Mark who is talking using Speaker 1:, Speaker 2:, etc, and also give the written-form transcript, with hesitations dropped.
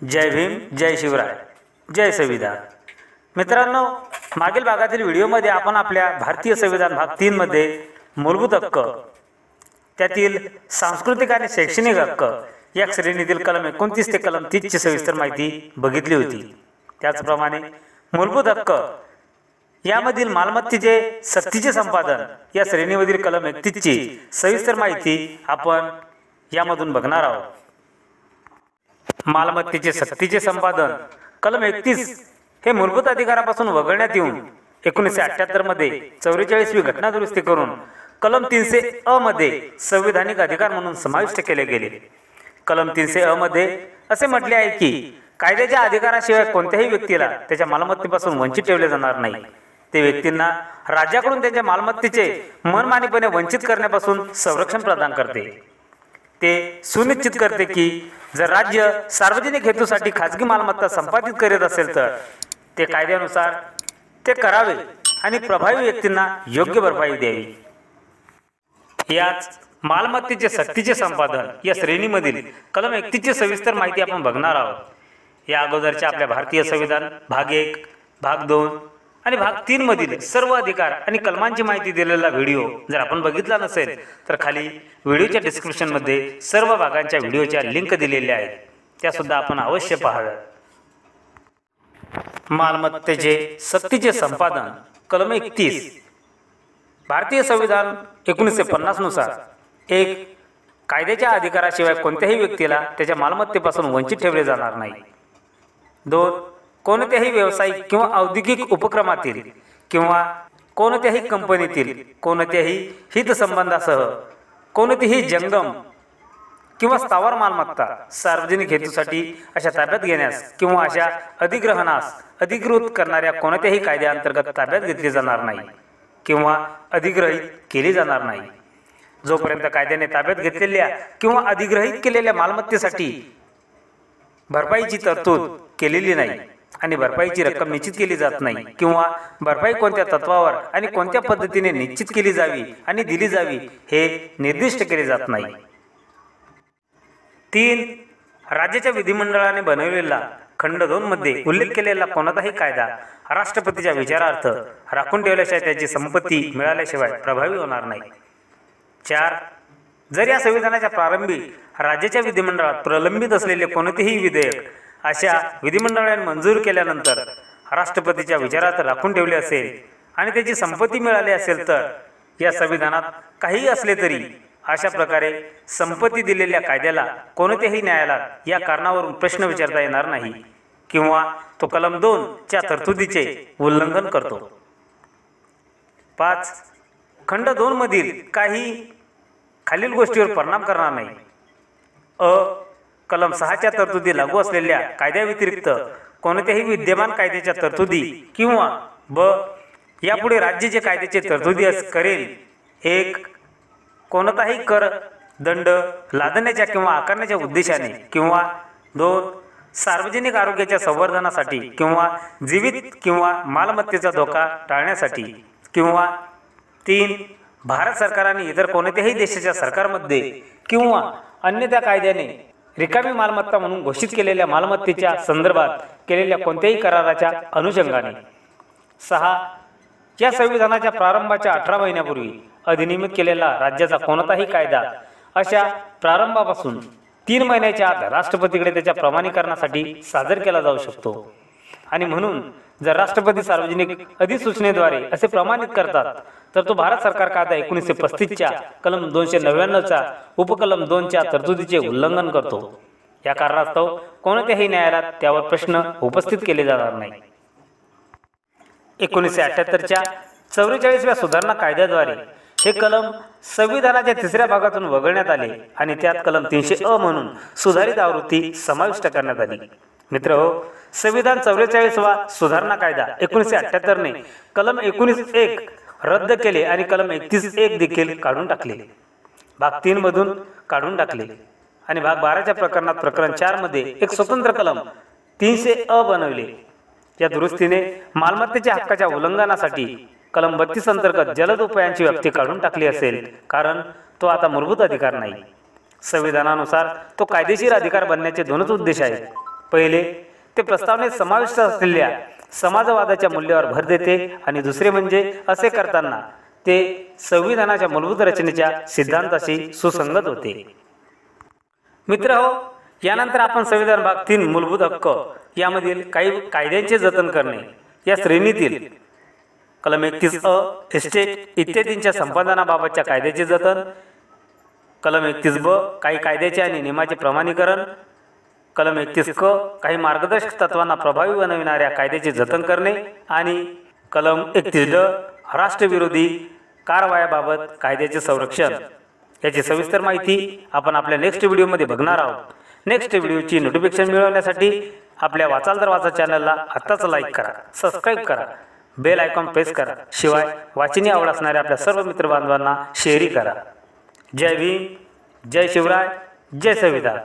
Speaker 1: जय भीम, जय शिवराय, जय संविधान. मित्रांनो, मागील भागातील व्हिडिओमध्ये आपण आपल्या भारतीय संविधान भाग 3 मध्ये मूलभूत हक्क, त्यातील सांस्कृतिक आणि शैक्षणिक हक्क या श्रेणीतील कलम 29 ते कलम 30 ची सविस्तर माहिती बघितली होती. त्याचप्रमाणे मूलभूत हक्क यामधील मालमत्तेचे सक्तीचे संपादन या श्रेणीमधील कलम 31 ची सविस्तर माहिती आपण यामधून बघणार आहोत. मालमत्तेचे सक्तीचे संपादन कलम 31 हे मूलभूत अधिकारापासून वगळण्यात येऊन 1978 मध्ये 44वी घटना दुरुस्ती करून कलम 300 अ मध्ये संविधानिक अधिकार म्हणून समाविष्ट केले गेले. कलम 300 अ मध्ये असे म्हटले आहे की कायद्याच्या अधिकाराशिवाय कोणत्याही व्यक्तीला त्याच्या मालमत्तेपासून वंचित ठेवले जाणार नाही. ते व्यक्तींना राज्याकडून त्यांच्या मालमत्तेचे मनमानीपणे वंचित करण्यापासून संरक्षण प्रदान करते. ते सुनिश्चित करते की जर राज्य सार्वजनिक हेतूसाठी खाजगी मालमत्ता संपादित करीत असेल तर ते कायद्यानुसार ते करावे आणि प्रभावी व्यक्तींना योग्य भरपाई द्यावी. याच मालमत्तेचे सक्तीचे संपादन या श्रेणीमधील कलम 31 ची सविस्तर माहिती आपण बघणार आहोत. या अगोदरच्या आपल्या भारतीय संविधान भाग 1, भाग 2 आणि भाग 3 मधील सर्व अधिकार आणि कलमांची माहिती दिलेला व्हिडिओ जर आपण बघितला नसेल तर खाली व्हिडिओच्या डिस्क्रिप्शनमध्ये सर्व भागांच्या व्हिडिओच्या लिंक दिलेल्या आहेत, त्या सुद्धा आपण अवश्य पाहाव्यात. मालमत्तेचे सक्तीचे संपादन कलम 31 भारतीय संविधान 1950 नुसार 1. कायद्याच्या अधिकाराशिवाय कोणत्याही व्यक्तीला त्याच्या मालमत्तेपासून वंचित ठेवले जाणार नाही. 2. कोणत्याही व्यावसायिक किंवा औद्योगिक उपक्रमातील किंवा कोणत्याही कंपनीतील कोणत्याही हितसंबंधासह कोणतीही जंगम किंवा स्थावर मालमत्ता सार्वजनिक हेतूसाठी अशा ताब्यात घेण्यास किंवा अशा अधिग्रहणास अधिकृत करणाऱ्या कोणत्याही कायद्याअंतर्गत ताब्यात घेतली जाणार नाही किंवा अधिग्रहित केली जाणार नाही. जोपर्यंत कायद्याने ताब्यात घेतलेल्या किंवा अधिग्रहित केलेल्या मालमत्तेसाठी भरपाईची तरतूद केलेली नाही आणि भरपाईची रक्कम निश्चित केली जात नाही किंवा भरपाई कोणत्या तत्वावर आणि कोणत्या पद्धतीने निश्चित केली जावी आणि दिली जावी हे निर्दिष्ट केले जात नाही. 3. राज्याच्या विधिमंडळाने बनवलेला खंड 2 मध्ये उल्लेख केलेला कोणताही कायदा राष्ट्रपतीच्या विचारार्थ राखून ठेवल्याशिवाय त्याची संपत्ती मिळाल्याशिवाय प्रभावी होणार नाही. 4. जर या संविधानाच्या प्रारंभी राज्याच्या विधिमंडळात प्रलंबित असलेले कोणतेही विधेयक अशा विधिमंडळाने मंजूर केल्यानंतर राष्ट्रपतीच्या विचारार्थ राखून ठेवले असेल आणि त्याची संपत्ती मिळाली असेल तर या संविधानात काही असले तरी अशा प्रकारे संपत्ती दिलेल्या कायद्याला कोणत्याही न्यायालयात या कारणावरून प्रश्न विचारता येणार नाही किंवा तो कलम 2 च्या तरतुदीचे उल्लंघन करतो. 5. खंड 2 मधील काही खालील गोष्टीवर परिणाम करणार नाही. अ. कलम 6 च्या तरतुदी लागू असलेल्या कायद्याव्यतिरिक्त कोणत्याही विद्यमान कायद्याच्या तरतुदी किंवा ब. यापुढे राज्य जे कायद्याचे तरतुदी करेल 1. कोणताही कर दंड लादण्याच्या किंवा आकारण्याच्या उद्देशाने किंवा 2. सार्वजनिक आरोग्याच्या संवर्धनासाठी किंवा जीवित किंवा मालमत्तेचा धोका टाळण्यासाठी किंवा 3. भारत सरकार आणि इतर कोणत्याही देशाच्या सरकारमध्ये किंवा अन्य त्या कायद्याने रिकामी मालमत्ता म्हणून घोषित केलेल्या मालमत्तेच्या संदर्भात केलेल्या कोणत्याही कराराच्या अनुषंगाने. 6. या संविधानाच्या प्रारंभाच्या 18 महिन्यापूर्वी अधिनियमित केलेला राज्याचा कोणताही कायदा अशा प्रारंभापासून 3 महिन्याच्या आत राष्ट्रपतीकडे त्याच्या प्रमाणीकरणासाठी सादर केला जाऊ शकतो आणि म्हणून जर राष्ट्रपती सार्वजनिक अधिसूचनेद्वारे असे प्रमाणित करतात तर तो भारत सरकार कायदा 1935 च्या कलम 299 चा उपकलम 2 च्या तरतुदीचे उल्लंघन करतो. या कारणास्तव कोणत्याही न्यायालयात त्यावर प्रश्न उपस्थित केले जाणार नाही. 1978 च्या 44व्या सुधारणा कायद्याद्वारे हे कलम संविधानाच्या 3ऱ्या भागातून वगळण्यात आले आणि त्यात कलम 300 अ म्हणून सुधारित आवृत्ती समाविष्ट करण्यात आली. मित्रहो, संविधान 44वा सुधारणा कायदा 1978 ने कलम 19(1) रद्द केले आणि कलम 31(1) देखील काढून टाकले. भाग 3 मधून काढून टाकले आणि भाग 12च्या प्रकरणात प्रकरण 4 मध्ये एक स्वतंत्र कलम 300 अ बनवले. या दुरुस्तीने मालमत्तेच्या हक्काच्या उल्लंघनासाठी कलम 32 अंतर्गत जलद उपायांची व्याप्ती काढून टाकली असेल, कारण तो आता मूलभूत अधिकार नाही. संविधानानुसार तो कायदेशीर अधिकार बनण्याचे दोनच उद्देश आहेत. पहिले, ते प्रस्तावनेत समाविष्ट असलेल्या समाजवादाच्या मूल्यावर भर देते आणि दुसरे म्हणजे असे करताना ते संविधानाच्या मूलभूत रचनेच्या सिद्धांताशी सुसंगत होते. मित्रहो, यानंतर आपण संविधान भाग 3 मूलभूत हक्क यामधील काही कायद्यांचे जतन करणे या श्रेणीतील कलम 31 एस्टेट इत्यादींच्या संपादनाबाबतच्या कायद्याचे जतन, कलम 31 काही कायद्याचे आणि नियमाचे प्रमाणीकरण, कलम 31 काही मार्गदर्शक तत्वांना प्रभावी बनविणाऱ्या कायद्याचे जतन करणे आणि कलम 31 राष्ट्रविरोधी कारवायाबाबत कायद्याचे संरक्षण याची सविस्तर माहिती आपण आपल्या नेक्स्ट व्हिडिओमध्ये बघणार आहोत. नेक्स्ट व्हिडिओची नोटिफिकेशन मिळवण्यासाठी आपल्या वाचाल तर वाचा चॅनलला आत्ताच लाईक करा, सबस्क्राईब करा, बेल आयकॉन प्रेस करा. शिवाय वाचनीय आवड असणाऱ्या आपल्या सर्व मित्रबांधवांना शेअरही करा. जय भीम, जय शिवराय, जय संविधान.